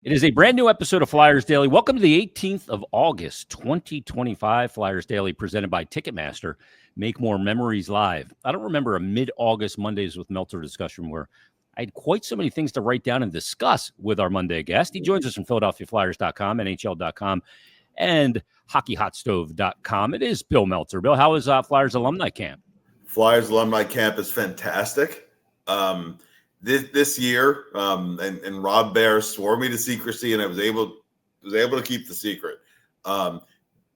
It is a brand new episode of Flyers Daily. Welcome to the 18th of August, 2025. Flyers Daily presented by Ticketmaster. Make more memories live. I don't remember a mid-August Mondays with Meltzer discussion where I had quite so many things to write down and discuss with our Monday guest. He joins us from PhiladelphiaFlyers.com, NHL.com, and HockeyHotStove.com. It is Bill Meltzer. Bill, how is Flyers alumni camp? Flyers alumni camp is fantastic. This year, and Rob Bear swore me to secrecy, and I was able to keep the secret.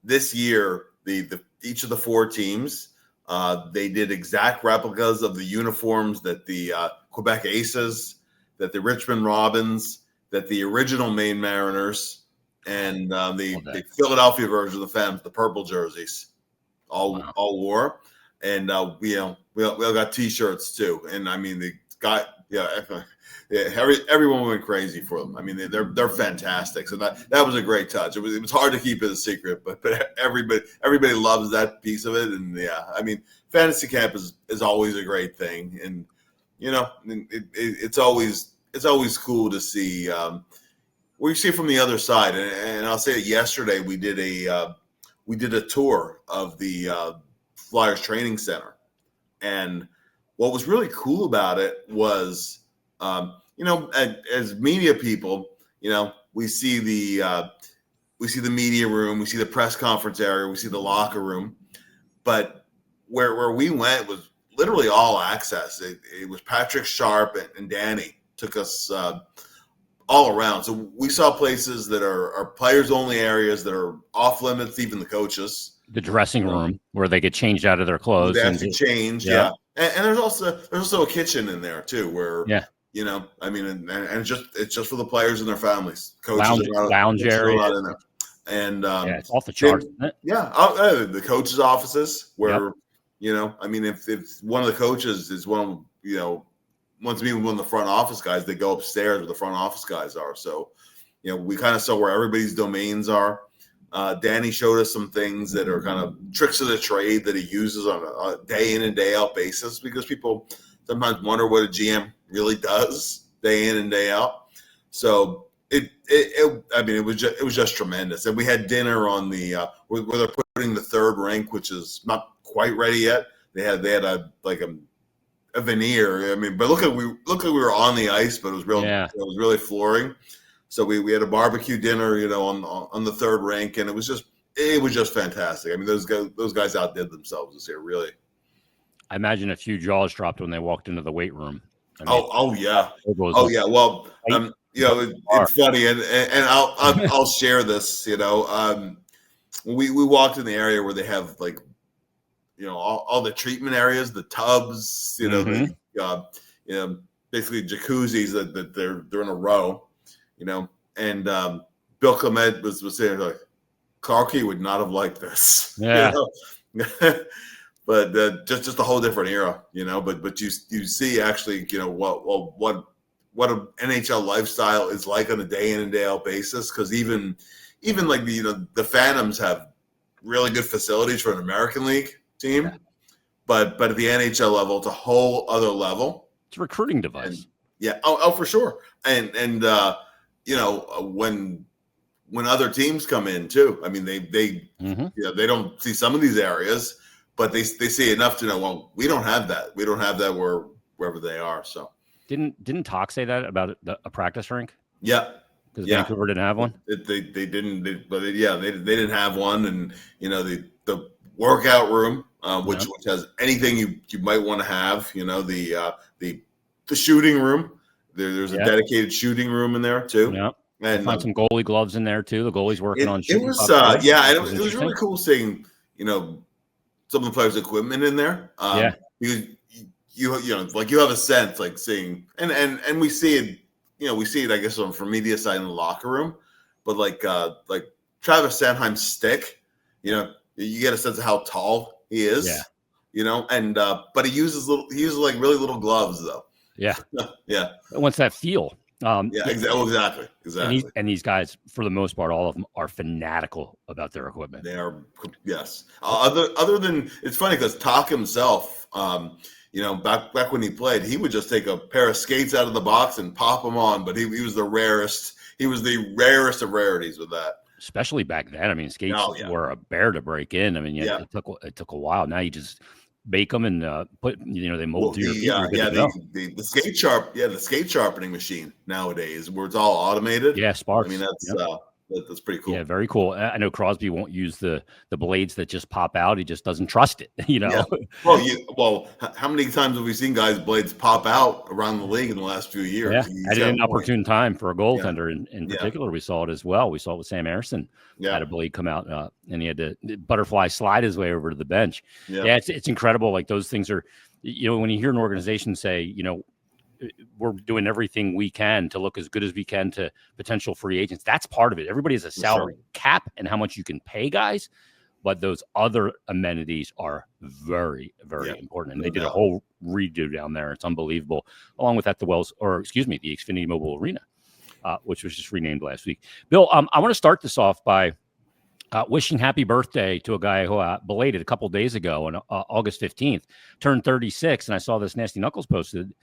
This year, each of the four teams, they did exact replicas of the uniforms that the Quebec Aces, that the Richmond Robins, that the original Maine Mariners, and the Philadelphia version of the Femmes, the purple jerseys, all wore. And we all got T-shirts too. And I mean, everyone went crazy for them. I mean, they're fantastic. So that was a great touch. It was hard to keep it a secret, but everybody loves that piece of it. And yeah, I mean, fantasy camp is always a great thing. And it's always cool to see. We see from the other side. And I'll say yesterday we did a tour of the Flyers training center, and what was really cool about it was, as media people, we see the media room, we see the press conference area, we see the locker room, but where we went was literally all access. It was Patrick Sharp and Danny took us all around. So we saw places that are players only areas that are off limits, even the coaches. The dressing room where they get changed out of their clothes. They have to change, yeah. And there's also a kitchen in there too, where I mean, and it's just for the players and their families. Coaches lounge area in there, and it's off the charts, isn't it? Yeah, the coaches' offices where I mean, if one of the coaches is wants to be one of the front office guys, they go upstairs where the front office guys are. So we kind of saw where everybody's domains are. Danny showed us some things that are kind of tricks of the trade that he uses on a day in and day out basis, because people sometimes wonder what a GM really does day in and day out. So it was just tremendous. And we had dinner on the where they're putting the third rink, which is not quite ready yet. They had a veneer. I mean, but look like we were on the ice, but it was it was really flooring. So we had a barbecue dinner, on the third rink, and it was just fantastic. I mean, those guys outdid themselves this year, really. I imagine a few jaws dropped when they walked into the weight room. I mean, yeah. Well, it's funny, and I'll share this. We walked in the area where they have all the treatment areas, the tubs, basically jacuzzis that they're in a row. And Bill Clement was saying, like, Clarkey would not have liked this. Yeah. But just a whole different era, But you see actually, what an NHL lifestyle is like on a day in and day out basis. Because even like the Phantoms have really good facilities for an American League team, but at the NHL level, it's a whole other level. It's a recruiting device. For sure. And when other teams come in too, I mean, they don't see some of these areas, but they see enough to know, well, we don't have that. We don't have that wherever they are. So didn't Talk say that about a practice rink? Yeah. Because Vancouver didn't have one. They didn't, they didn't have one. And the workout room, which has anything you might want to have, the shooting room. There's a dedicated shooting room in there too. Yeah. And find some goalie gloves in there too. The goalie's working on shooting. It was really cool seeing, some of the players' equipment in there. Because you have a sense like seeing and we see it, I guess, from media side in the locker room, but like Travis Sanheim's stick, you get a sense of how tall he is. But he uses like really little gloves though. Yeah. Yeah. What's that feel? Exactly. And these guys, for the most part, all of them are fanatical about their equipment. They are, yes. Other than, it's funny because Talk himself, back when he played, he would just take a pair of skates out of the box and pop them on. But he was the rarest. He was the rarest of rarities with that. Especially back then. I mean, skates were a bear to break in. I mean, it took a while. Now you just bake them and put, they mold to your feet. The skate sharpening machine nowadays, where it's all automated. Yeah, sparks. I mean, that's pretty cool. Yeah, very cool. I know Crosby won't use the blades that just pop out. He just doesn't trust it. Yeah. Well, how many times have we seen guys' blades pop out around the league in the last few years? Yeah, at an opportune time for a goaltender in particular. We saw it as well. We saw it with Sam Ersson. Had a blade come out, and he had to butterfly slide his way over to the bench. Yeah, it's incredible. Like those things are, when you hear an organization say, we're doing everything we can to look as good as we can to potential free agents. That's part of it. Everybody has a salary cap and how much you can pay guys, but those other amenities are very, very important. And they did a whole redo down there. It's unbelievable. Along with that, the Xfinity Mobile Arena, which was just renamed last week. Bill, I want to start this off by wishing happy birthday to a guy who belated a couple days ago on August 15th, turned 36. And I saw this Nasty Knuckles posted.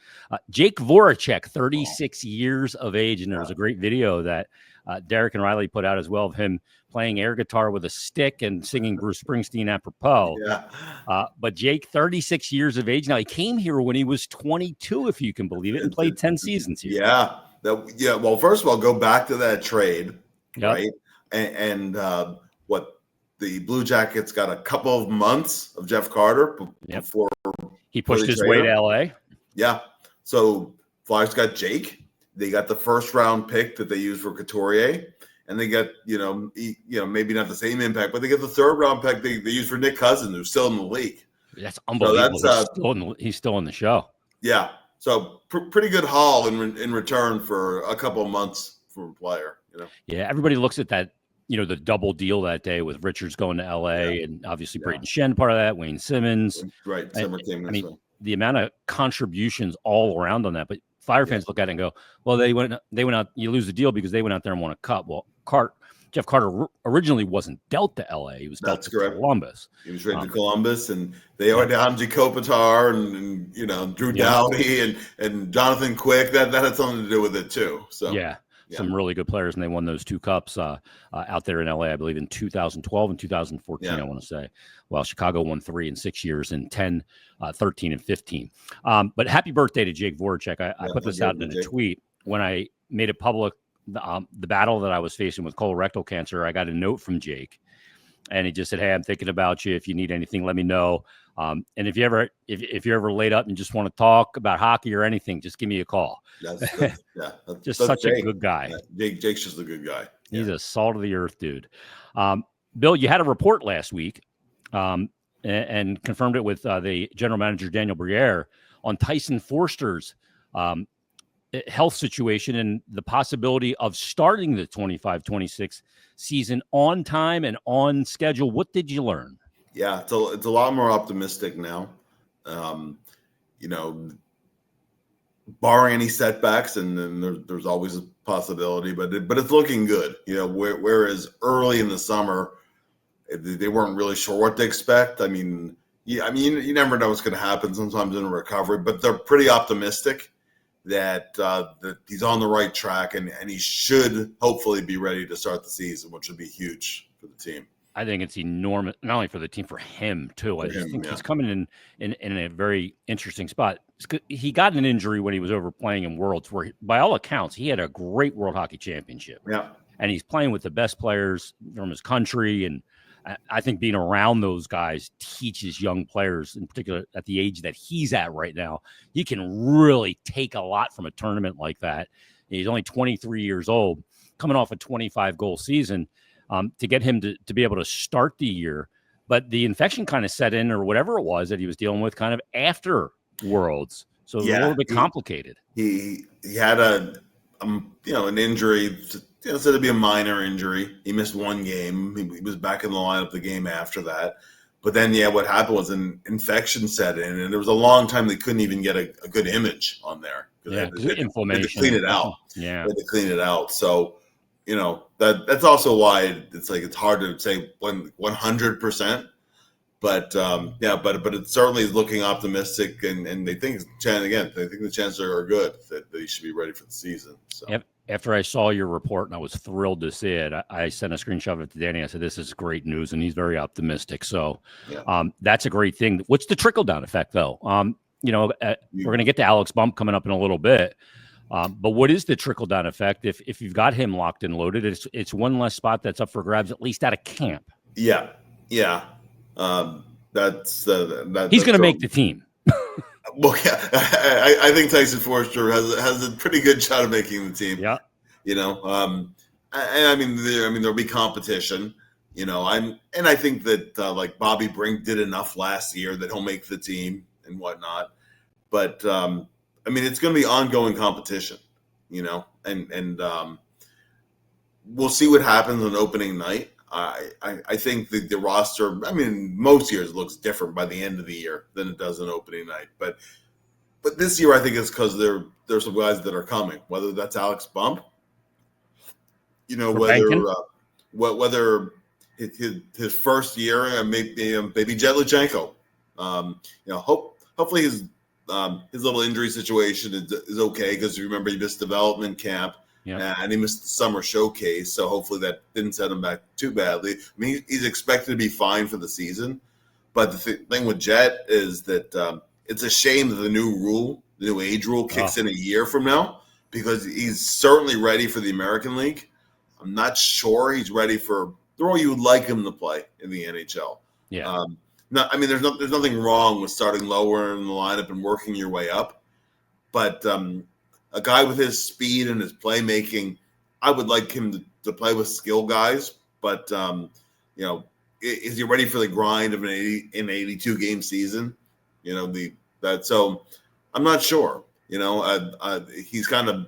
Jake Voracek, 36 years of age. And there was a great video that Derek and Riley put out as well of him playing air guitar with a stick and singing Bruce Springsteen apropos. But Jake, 36 years of age. Now, he came here when he was 22, if you can believe it, and played 10 seasons here. Well, first of all, go back to that trade, right? And the Blue Jackets got a couple of months of Jeff Carter before he pushed his way to LA. Yeah. So Flyers got Jake. They got the first round pick that they used for Couturier, and they got maybe not the same impact, but they get the third round pick they used for Nick Cousins, who's still in the league. That's unbelievable. So he's still in the show. Yeah. So pretty good haul in return for a couple of months for a player. Yeah. Everybody looks at that. The double deal that day with Richards going to LA and obviously Braden Shen part of that, Wayne Simmons. Right. The amount of contributions all around on that, but Fire fans look at it and go, well, they went out, you lose the deal because they went out there and won a cup. Well, Jeff Carter originally wasn't dealt to LA. He was dealt to Columbus. He was traded to Columbus, and they are down Jakub and Drew Doughty and Jonathan Quick. That had something to do with it too. So some really good players, and they won those two cups out there in LA, I believe, in 2012 and 2014, I want to say. Well, Chicago won 3 in 6 years in 10, 13, and 15. But happy birthday to Jake Voracek. I put this out in a tweet when I made it public, the battle that I was facing with colorectal cancer. I got a note from Jake, and he just said, "Hey, I'm thinking about you. If you need anything, let me know. And if you're ever laid up and just want to talk about hockey or anything, just give me a call." That's such a good guy. Jake's just a good guy. He's a salt of the earth dude. Bill, you had a report last week and confirmed it with the general manager, Daniel Briere, on Tyson Foerster's health situation and the possibility of starting the 25-26 season on time and on schedule. What did you learn? Yeah, it's a lot more optimistic now. Barring any setbacks, and then there's always a possibility, but it's looking good. Whereas early in the summer, they weren't really sure what to expect. You never know what's going to happen sometimes in a recovery, but they're pretty optimistic that he's on the right track, and he should hopefully be ready to start the season, which would be huge for the team. I think it's enormous, not only for the team, for him too. I just think he's coming in a very interesting spot. He got an injury when he was over playing in Worlds, where by all accounts, he had a great World Hockey Championship. Yeah. And he's playing with the best players from his country. And I think being around those guys teaches young players, in particular at the age that he's at right now, you can really take a lot from a tournament like that. He's only 23 years old, coming off a 25-goal season. To get him to be able to start the year, but the infection kind of set in, or whatever it was that he was dealing with, kind of after Worlds, so it was a little bit complicated. He had an injury. Said to be a minor injury. He missed one game. He was back in the lineup the game after that. But then, what happened was an infection set in, and there was a long time they couldn't even get a good image on there. Inflammation. They had to clean it out. Yeah, they had to clean it out. So. That's also why it's hard to say 100%, But but it certainly is looking optimistic, and they think the chances are good that he should be ready for the season. So. After I saw your report and I was thrilled to see it, I sent a screenshot of it to Danny. I said, "This is great news," and he's very optimistic. So that's a great thing. What's the trickle down effect, though? We're going to get to Alex Bump coming up in a little bit. But what is the trickle down effect if you've got him locked and loaded? It's one less spot that's up for grabs, at least out of camp. Yeah. He's going to make the team. Well, yeah, I think Tyson Foerster has a pretty good shot of making the team. Yeah, there'll be competition. I think that like Bobby Brink did enough last year that he'll make the team and whatnot. But it's going to be ongoing competition. And we'll see what happens on opening night. I think the roster, most years looks different by the end of the year than it does on opening night. But this year, I think it's because there's some guys that are coming, whether that's Alex Bump, whether his first year, maybe Jet Luchanko. Hopefully his little injury situation is okay, because remember he missed development camp. Yeah. And he missed the summer showcase, so hopefully that didn't set him back too badly. He's expected to be fine for the season. But the thing with Jet is that it's a shame that the new age rule kicks in a year from now, because he's certainly ready for the American League. I'm not sure he's ready for the role you would like him to play in the NHL. Yeah. There's nothing wrong with starting lower in the lineup and working your way up, but a guy with his speed and his playmaking, I would like him to play with skill guys. But is he ready for the grind of an 82 game season? So I'm not sure. He's kind of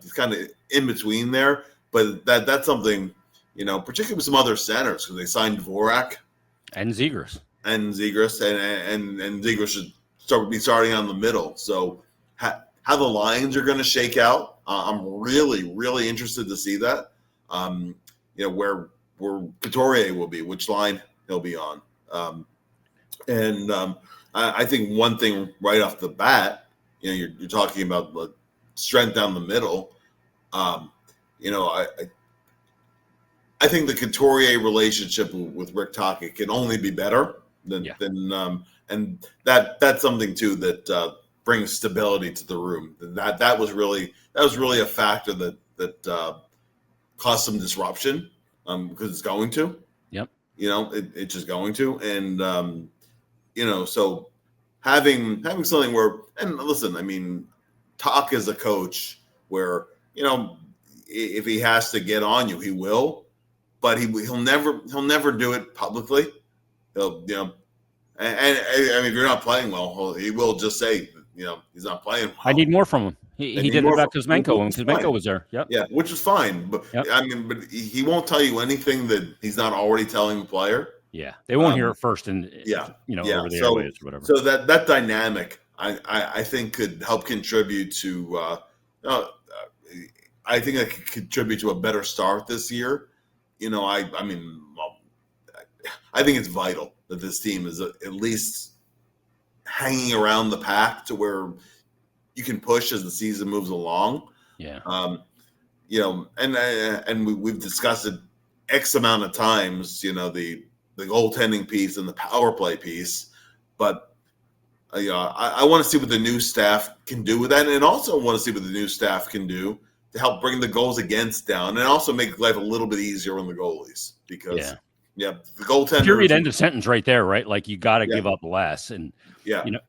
in between there. But that's something, particularly with some other centers, because they signed Voracek and Zegras. And Zegras should be starting on the middle. So how the lines are going to shake out, I'm really, really interested to see that. Where Couturier will be, which line he'll be on. I think one thing right off the bat, you're talking about the strength down the middle. I think the Couturier relationship with Rick Tocchet can only be better and that's something too that brings stability to the room. That was really a factor that caused some disruption because it's going to. Yep. It's just going to, and so having something where, and listen, Toc is a coach where if he has to get on you, he will, but he'll never do it publicly. He'll and if you're not playing well, he will just say he's not playing well. I need more from him. He did it about Kuzmenko when Kuzmenko was there. Yep. Yeah, which is fine. But but he won't tell you anything that he's not already telling the player. Yeah, they won't hear it first, and over the airwaves or whatever. So that dynamic, I think, could help contribute to. I think that could contribute to a better start this year. I think it's vital that this team is at least hanging around the pack to where you can push as the season moves along. Yeah. We've discussed it X amount of times, the goaltending piece and the power play piece, but I want to see what the new staff can do with that, and also want to see what the new staff can do to help bring the goals against down, and also make life a little bit easier on the goalies, because the goaltender. Period. End of sentence right there, right? Like, you got to give up less. And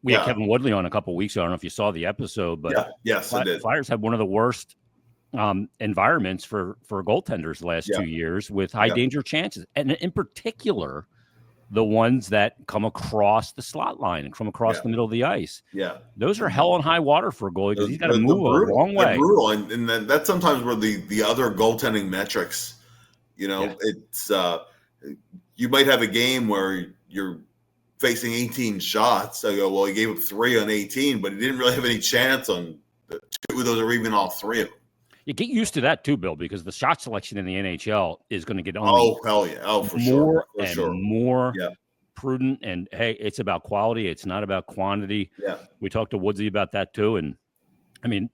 we had Kevin Woodley on a couple of weeks ago. I don't know if you saw the episode, but yes, I did. Flyers had one of the worst environments for goaltenders the last 2 years, with high danger chances, and in particular, the ones that come across the slot line and come across the middle of the ice. Yeah, those are hell and high water for a goalie, because he's got to move a long way. Brutal, and that's sometimes where the other goaltending metrics. It's you might have a game where you're facing 18 shots. I go, well, he gave up 3 on 18, but he didn't really have any chance on 2 of those, or even all 3 of them. You get used to that too, Bill, because the shot selection in the NHL is going to get hell yeah, for more sure. more prudent, and hey, it's about quality. It's not about quantity. Yeah. We talked to Woodsy about that too. And I mean,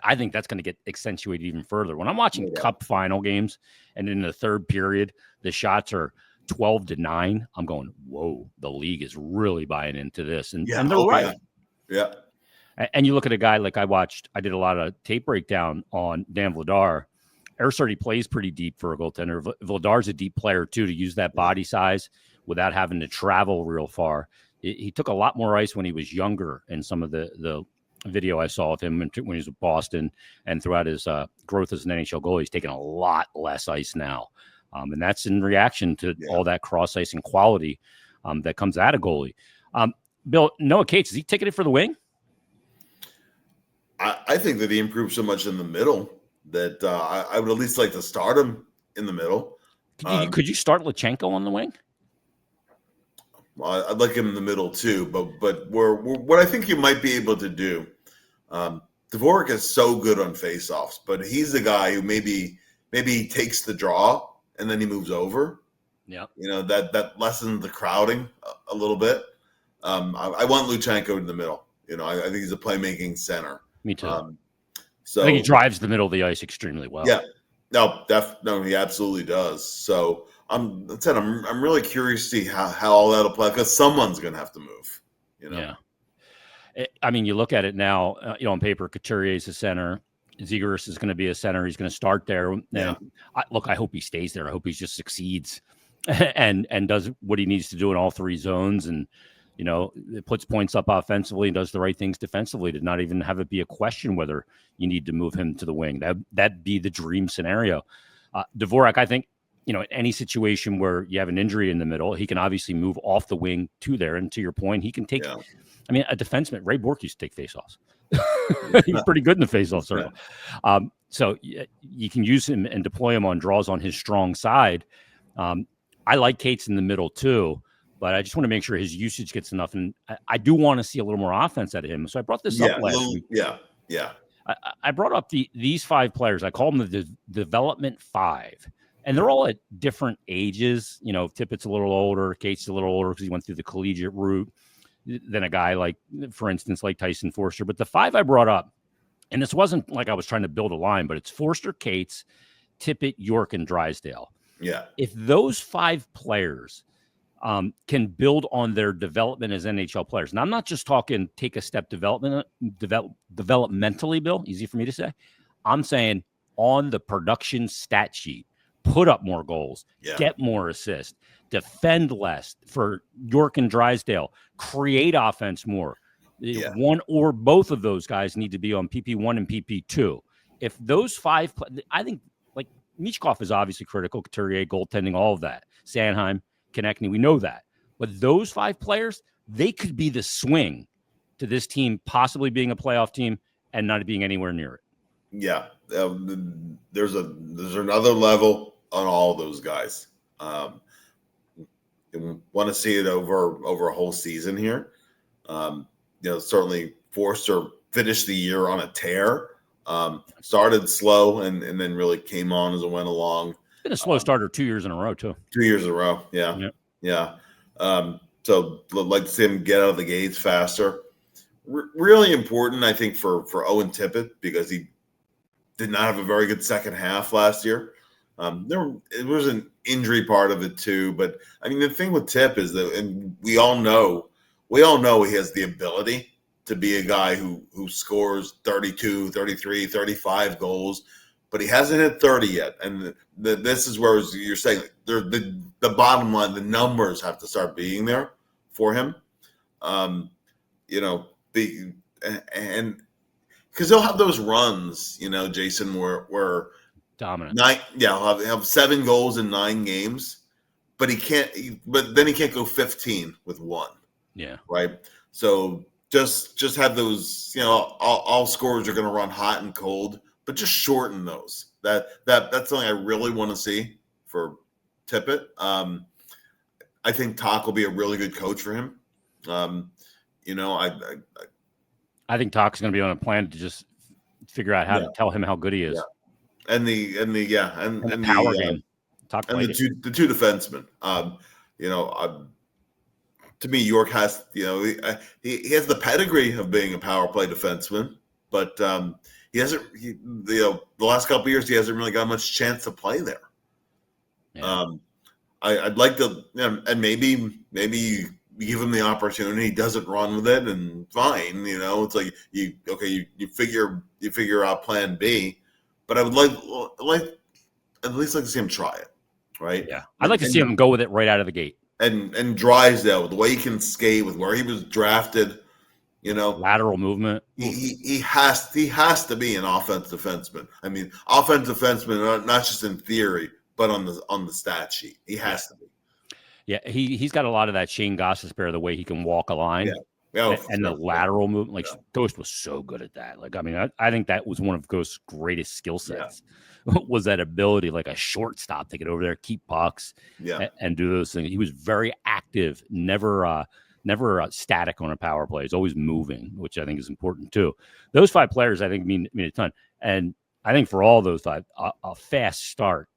I think that's going to get accentuated even further. When I'm watching Cup final games and in the third period, the shots are 12-9. I'm going, whoa, the league is really buying into this. And they're right. Yeah. And you look at a guy like I did a lot of tape breakdown on Dan Vladar. Ersard, he plays pretty deep for a goaltender. Vladar's a deep player too, to use that body size without having to travel real far. He took a lot more ice when he was younger in some of the video I saw of him when he was with Boston, and throughout his growth as an NHL goalie, he's taken a lot less ice now. And that's in reaction to all that cross ice and quality that comes out of goalie. Bill, Noah Cates, is he ticketed for the wing? I think that he improved so much in the middle that I would at least like to start him in the middle. Could you start Luchanko on the wing? I'd like him in the middle too, but what I think you might be able to do. Dvorak is so good on faceoffs, but he's the guy who maybe he takes the draw and then he moves over. Yeah, that lessens the crowding a little bit. I want Luchanko in the middle. I think he's a playmaking center. Me too. So I think he drives the middle of the ice extremely well. Yeah, no, he absolutely does. So I'm really curious to see how all that'll play, because someone's going to have to move. Yeah. I mean, you look at it now. On paper, Couturier is a center. Zegras is going to be a center. He's going to start there. Yeah. I hope he stays there. I hope he just succeeds and does what he needs to do in all three zones, and it puts points up offensively and does the right things defensively to not even have it be a question whether you need to move him to the wing. That'd be the dream scenario. Dvorak, I think, in any situation where you have an injury in the middle, he can obviously move off the wing to there. And to your point, he can take, I mean, a defenseman, Ray Bourque used to take faceoffs. He was pretty good in the faceoff circle. So you can use him and deploy him on draws on his strong side. I like Cates in the middle too, but I just want to make sure his usage gets enough. And I do want to see a little more offense out of him. So I brought this up last week. Yeah. I brought up these five players. I call them the development five. And they're all at different ages. Tippett's a little older. Cates is a little older because he went through the collegiate route than a guy like, for instance, like Tyson Foerster. But the five I brought up, and this wasn't like I was trying to build a line, but it's Foerster, Cates, Tippet, York, and Drysdale. Yeah. If those five players can build on their development as NHL players, and I'm not just talking take a step developmentally, Bill, easy for me to say. I'm saying on the production stat sheet, put up more goals, get more assists, defend less for York and Drysdale, create offense more. One or both of those guys need to be on PP1 and PP2. If those five, I think, like, Michkov is obviously critical, Couturier, goaltending, all of that. Sanheim, Konechny, we know that. But those five players, they could be the swing to this team possibly being a playoff team and not being anywhere near it. Yeah. There's another level on all those guys. Want to see it over a whole season here. Certainly Foerster finished the year on a tear. Started slow and then really came on as it went along. Been a slow starter 2 years in a row too. 2 years in a row, yeah. So I'd like to see him get out of the gates faster. Really important, I think, for Owen Tippett, because he did not have a very good second half last year. It was an injury part of it too, but I mean, the thing with Tip is that, and we all know he has the ability to be a guy who scores 32, 33, 35 goals, but he hasn't hit 30 yet. And this is where you're saying the bottom line, the numbers have to start being there for him. And because he'll have those runs, Jason, where dominant. He'll have 7 goals in 9 games, but then he can't go 15 with 1. Yeah. Right. So just have those, all scorers are going to run hot and cold, but just shorten those. That's something I really want to see for Tippett. I think Toc will be a really good coach for him. I think Toc's going to be on a plan to just figure out how to tell him how good he is. Yeah. And the power game. And the two defensemen. to me, York has, he has the pedigree of being a power play defenseman, but he hasn't. The last couple of years, he hasn't really got much chance to play there. Yeah. I'd like to, and maybe you give him the opportunity. He doesn't run with it, and fine. It's like you figure out Plan B, but I would like at least like to see him try it, right? Yeah, I'd like to see him go with it right out of the gate. And Drysdale, the way he can skate, with where he was drafted, lateral movement. He has to be an offensive defenseman. I mean, offensive defenseman, not just in theory, but on the stat sheet, he has to be. Yeah, he's got a lot of that Shane Gostisbehere, the way he can walk a line, and the lateral movement. Like Ghost was so good at that. Like, I mean, I think that was one of Ghost's greatest skill sets. Yeah. Was that ability, like a shortstop, to get over there, keep pucks, and do those things. He was very active, never static on a power play. He's always moving, which I think is important too. Those 5 players, I think, mean a ton. And I think for all those 5, a fast start.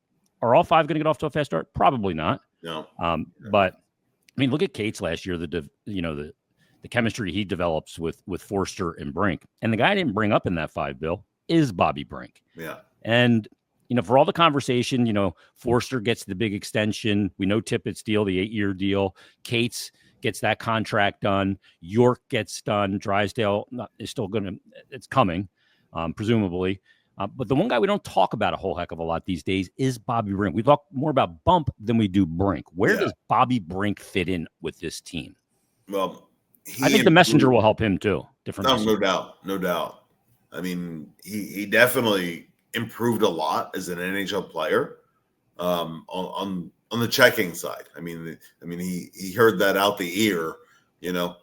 Are all 5 going to get off to a fast start? Probably not. No. But I mean, look at Cates last year. The chemistry he develops with Foerster and Brink, and the guy I didn't bring up in that 5, Bill, is Bobby Brink. Yeah. And, for all the conversation, Foerster gets the big extension. We know Tippet's deal, the 8-year deal. Cates gets that contract done. York gets done. Drysdale is still it's coming, presumably. But the one guy we don't talk about a whole heck of a lot these days is Bobby Brink. We talk more about Bump than we do Brink. Where does Bobby Brink fit in with this team? Well, I think the messenger will help him too. No doubt. I mean, he definitely improved a lot as an NHL player on the checking side. I mean, he heard that out the ear,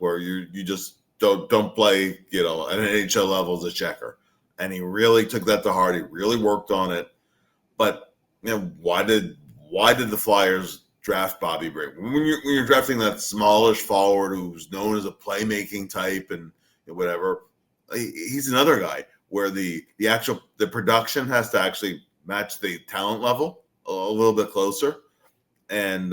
where you just don't play, at an NHL level as a checker, and he really took that to heart. He really worked on it. But why did the Flyers draft Bobby Brink? When you're drafting that smallish forward who's known as a playmaking type and whatever, he's another guy where the production has to actually match the talent level a little bit closer. And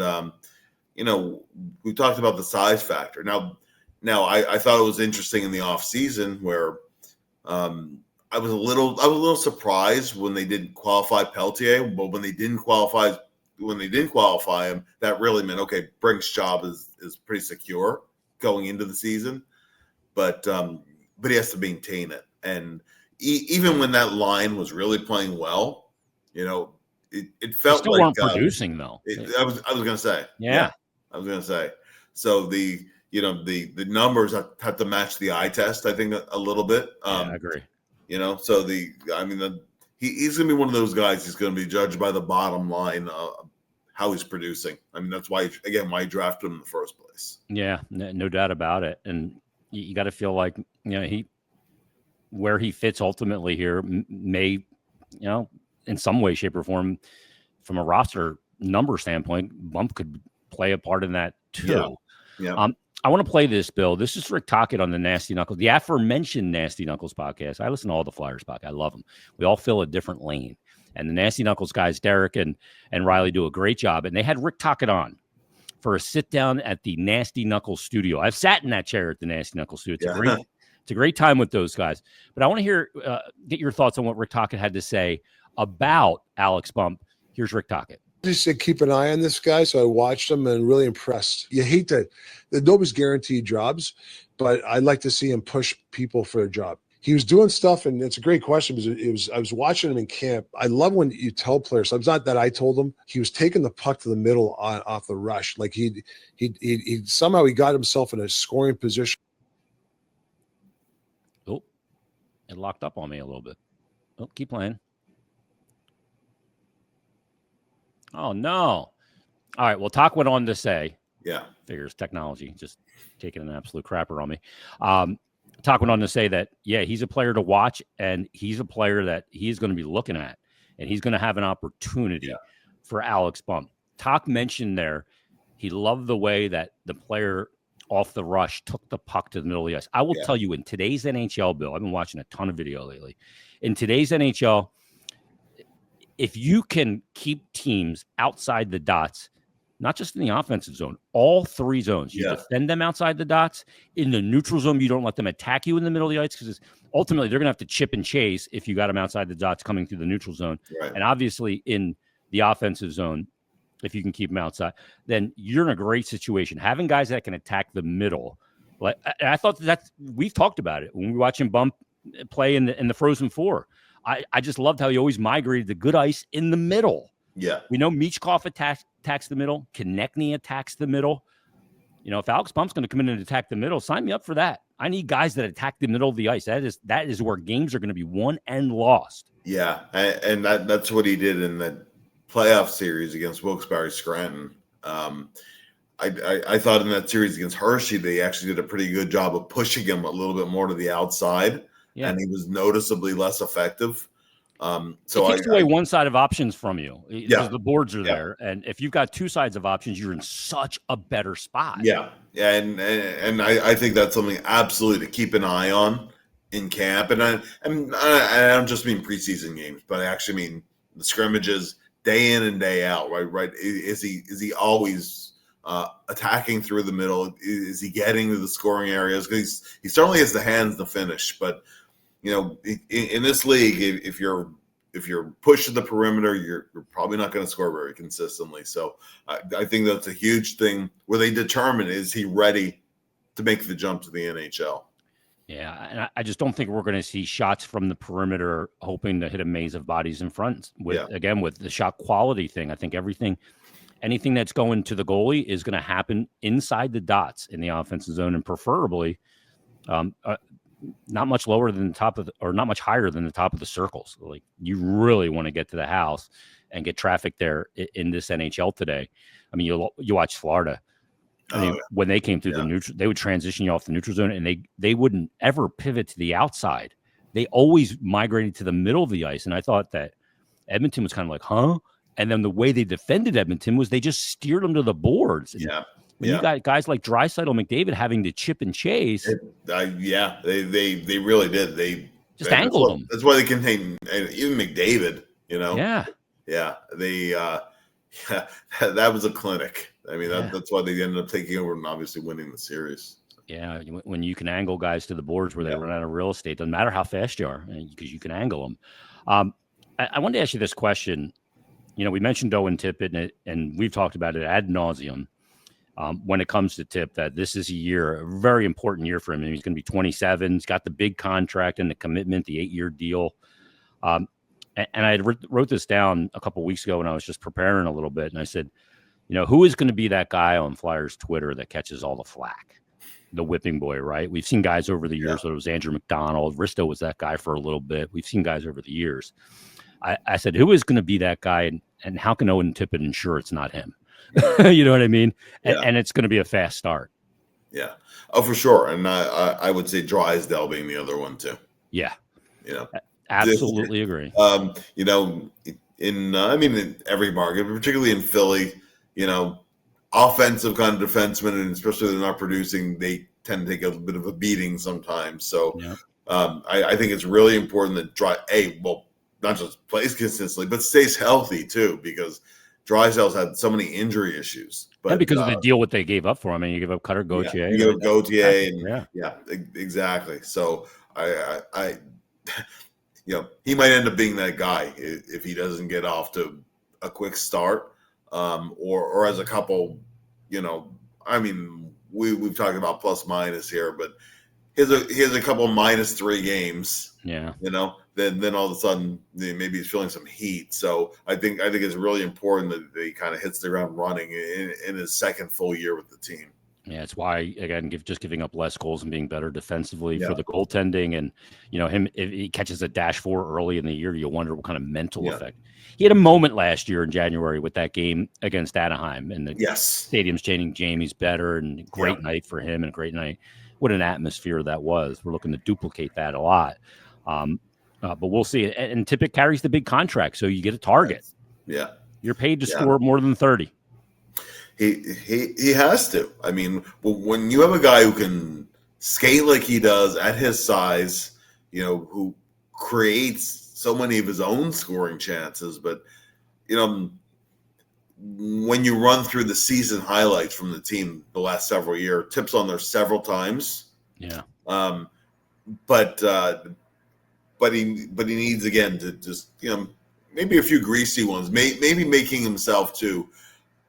we talked about the size factor. Now I thought it was interesting in the off season where I was a little surprised when they didn't qualify Peltier, but when they didn't qualify him, that really meant, okay, Brink's job is pretty secure going into the season, but he has to maintain it. And even when that line was really playing well, it felt still like weren't producing though. I was gonna say, I was gonna say. So the numbers have to match the eye test, I think, a little bit. I agree. So he's gonna be one of those guys. He's gonna be judged by the bottom line, how he's producing. I mean, that's why you drafted him in the first place. Yeah, no doubt about it. And you got to feel like where he fits ultimately here may, in some way, shape, or form, from a roster number standpoint, Bump could play a part in that too. Yeah. I want to play this, Bill. This is Rick Tocchet on the Nasty Knuckles, the aforementioned Nasty Knuckles podcast. I listen to all the Flyers podcasts. I love them. We all fill a different lane. And the Nasty Knuckles guys, Derek and Riley, do a great job. And they had Rick Tocchet on for a sit down at the Nasty Knuckles studio. I've sat in that chair at the Nasty Knuckles studio. It's a great time with those guys. But I want to get your thoughts on what Rick Tocchet had to say about Alex Bump. Here's Rick Tocchet. He said, keep an eye on this guy. So I watched him and really impressed. You hate that nobody's guaranteed jobs, but I'd like to see him push people for a job. He was doing stuff, and it's a great question because I was watching him in camp. I love when you tell players. It's not that I told him. He was taking the puck to the middle off the rush. Like he somehow he got himself in a scoring position. Oh, it locked up on me a little bit. Oh, keep playing. Oh, no. All right. Well, Toc went on to say, figures technology just taking an absolute crapper on me. Toc went on to say that, he's a player to watch, and he's a player that he's going to be looking at, and he's going to have an opportunity for Alex Bump. Toc mentioned there he loved the way that the player off the rush took the puck to the middle of the ice. I will tell you, in today's NHL, Bill, I've been watching a ton of video lately. In today's NHL, if you can keep teams outside the dots, not just in the offensive zone, all three zones. You defend them outside the dots. In the neutral zone, you don't let them attack you in the middle of the ice because ultimately they're going to have to chip and chase if you got them outside the dots coming through the neutral zone. Right. And obviously in the offensive zone, if you can keep them outside, then you're in a great situation. Having guys that can attack the middle. Like I thought we've talked about it when we watch him bump play in the Frozen Four. I just loved how he always migrated to good ice in the middle. Yeah. We know Michkov attacks the middle. Konechny attacks the middle. If Alex Bump's going to come in and attack the middle, sign me up for that. I need guys that attack the middle of the ice. That is where games are going to be won and lost. Yeah, and that's what he did in the playoff series against Wilkes-Barre Scranton. I thought in that series against Hershey, they actually did a pretty good job of pushing him a little bit more to the outside, and he was noticeably less effective. So it takes away one side of options from you because the boards are there, and if you've got two sides of options, you're in such a better spot. Yeah, and I think that's something absolutely to keep an eye on in camp, and I don't just mean preseason games, but I actually mean the scrimmages day in and day out. Right? Is he always attacking through the middle? Is he getting to the scoring areas? Because he certainly has the hands to finish, but in this league, if you're pushing the perimeter, you're probably not going to score very consistently. So I think that's a huge thing where they determine, is he ready to make the jump to the NHL? Yeah, and I just don't think we're going to see shots from the perimeter hoping to hit a maze of bodies in front. With the shot quality thing, I think anything that's going to the goalie is going to happen inside the dots in the offensive zone, and preferably not much lower than the top of or not much higher than the top of the circles. Like, you really want to get to the house and get traffic there in this NHL today. I mean, you watch Florida. When they came through the neutral, they would transition you off the neutral zone, and they wouldn't ever pivot to the outside. They always migrated to the middle of the ice. And I thought that Edmonton was kind of like, huh? And then the way they defended Edmonton was they just steered them to the boards. And you got guys like Draisaitl, McDavid having to chip and chase. They really did. They just angled them. That's why they contain even McDavid. That was a clinic. I mean, that's why they ended up taking over and obviously winning the series. Yeah, when you can angle guys to the boards where they run out of real estate, doesn't matter how fast you are, because you can angle them. I wanted to ask you this question. We mentioned Owen Tippett, and we've talked about it ad nauseum. When it comes to Tip, that this is a very important year for him. He's going to be 27. He's got the big contract and the commitment, the 8-year deal. And I wrote this down a couple of weeks ago when I was just preparing a little bit. And I said, who is going to be that guy on Flyers Twitter that catches all the flack? The whipping boy, right? We've seen guys over the years. Whether it was Andrew McDonald, Risto was that guy for a little bit. We've seen guys over the years. I said, who is going to be that guy? And how can Owen Tippett ensure it's not him? You know what I mean? And it's going to be a fast start. Yeah. Oh, for sure. And I would say Drysdale being the other one too. Yeah. Absolutely agree. In every market, particularly in Philly, offensive kind of defensemen, and especially they're not producing, they tend to take a bit of a beating sometimes. So I think it's really important that not just plays consistently, but stays healthy too, because Drysdale's had so many injury issues. But and because of the deal what they gave up for him. You give up Cutter Gauthier. You give up Gauthier. Exactly. So I he might end up being that guy if he doesn't get off to a quick start, or as a couple, we've talked about plus minus here, but he has a couple -3 games. Yeah. Then all of a sudden maybe he's feeling some heat. So I think it's really important that he kind of hits the ground running in his second full year with the team. Yeah, it's why, again, just giving up less goals and being better defensively for the goaltending. And, him, if he catches a -4 early in the year, you'll wonder what kind of mental effect. He had a moment last year in January with that game against Anaheim, and the stadium's chanting Jamie's better, and great night for him and a great night. What an atmosphere that was. We're looking to duplicate that a lot. But we'll see. And Tippett carries the big contract, so you get a target. Yeah. You're paid to score more than 30. He has to. I mean, when you have a guy who can skate like he does at his size, who creates so many of his own scoring chances, but when you run through the season highlights from the team the last several years, Tip's on there several times. Yeah. But he needs, again, to just, maybe a few greasy ones, maybe making himself to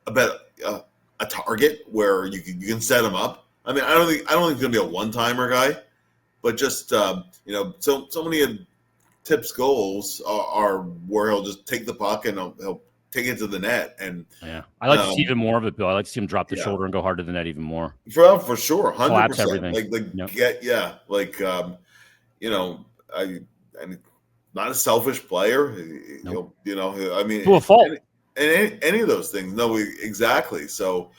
a target where you can set him up. I mean, I don't think he's going to be a one-timer guy, but just so many of Tip's goals are where he'll just take the puck and he'll take it to the net. And yeah, I like to see even more of it, Bill. I like to see him drop the shoulder and go hard to the net even more. For sure, 100%. Collapse everything. I'm not a selfish player. Nope. I mean, to a fault. And any of those things. No, exactly. So,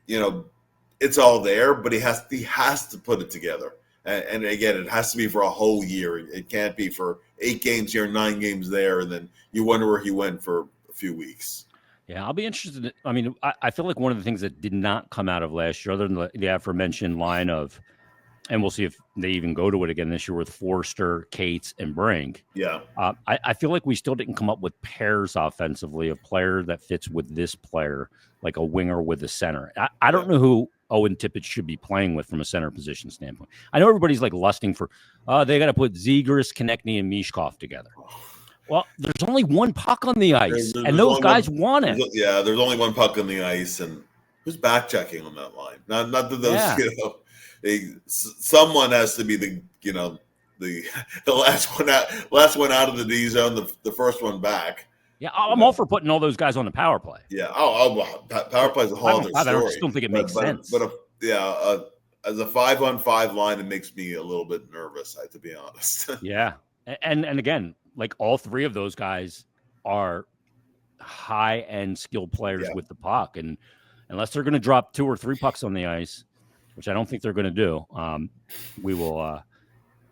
it's all there, but he has to put it together. And again, it has to be for a whole year. It can't be for 8 games here, 9 games there, and then you wonder where he went for a few weeks. Yeah, I'll be interested. I mean, I feel like one of the things that did not come out of last year, other than the aforementioned line of, and we'll see if they even go to it again this year with Foerster, Cates, and Brink. Yeah. I feel like we still didn't come up with pairs offensively, a player that fits with this player, like a winger with a center. I don't know who Owen Tippet should be playing with from a center position standpoint. I know everybody's like lusting for, they got to put Zegras, Konechny, and Mishkov together. Well, there's only one puck on the ice, and those guys want it. Yeah, there's only one puck on the ice, and who's back checking on that line? Not that those, someone has to be the last one out of the D zone, the first one back. Yeah, I'm all for putting all those guys on the power play. Yeah. Power play is a whole other story. I just don't think it makes sense. But as a 5-on-5 line, it makes me a little bit nervous, to be honest. Yeah, and again, like all 3 of those guys are high-end skilled players with the puck, and unless they're going to drop 2 or 3 pucks on the ice, which I don't think they're going to do, we will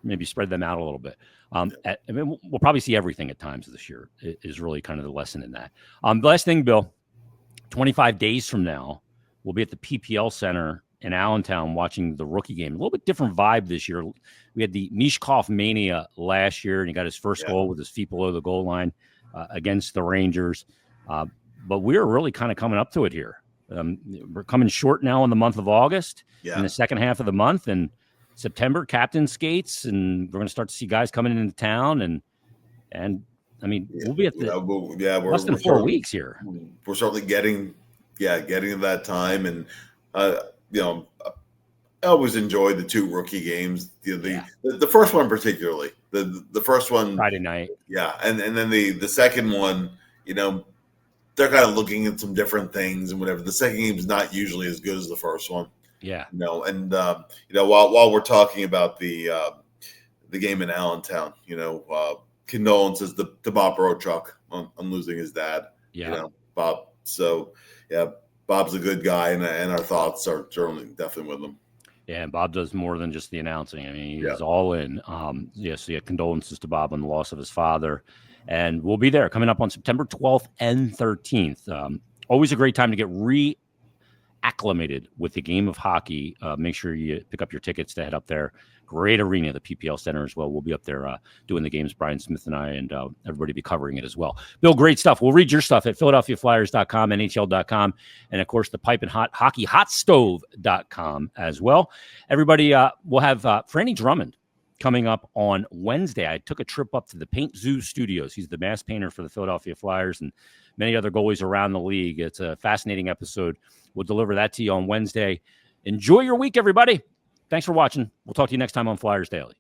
maybe spread them out a little bit. We'll probably see everything at times this year is really kind of the lesson in that. The last thing, Bill, 25 days from now, we'll be at the PPL Center in Allentown watching the rookie game. A little bit different vibe this year. We had the Mishkov mania last year, and he got his first goal with his feet below the goal line against the Rangers. But we're really kind of coming up to it here. We're coming short now in the month of August, in the second half of the month, and September, captain skates, and we're going to start to see guys coming into town, and I mean, we'll be at less than 4 weeks here. We're certainly getting to that time, and I always enjoy the 2 rookie games. The first one particularly, the first one Friday night, and then the second one, they're kind of looking at some different things and whatever. The second game is not usually as good as the first one. Yeah. While we're talking about the game in Allentown, condolences to Bob Rochuk on losing his dad. Yeah. Bob. So, Bob's a good guy, and our thoughts are definitely with him. Yeah, and Bob does more than just the announcing. I mean, he's all in. So condolences to Bob on the loss of his father. And we'll be there coming up on September 12th and 13th. Always a great time to get acclimated with the game of hockey. Make sure you pick up your tickets to head up there. Great arena, the PPL Center as well. We'll be up there doing the games. Brian Smith and I and everybody be covering it as well. Bill, great stuff. We'll read your stuff at PhiladelphiaFlyers.com, NHL.com, and, of course, the Piping Hot Hockey HotStove.com as well. Everybody, we'll have Franny Drummond coming up on Wednesday. I took a trip up to the Paint Zoo Studios. He's the mass painter for the Philadelphia Flyers and many other goalies around the league. It's a fascinating episode. We'll deliver that to you on Wednesday. Enjoy your week, everybody. Thanks for watching. We'll talk to you next time on Flyers Daily.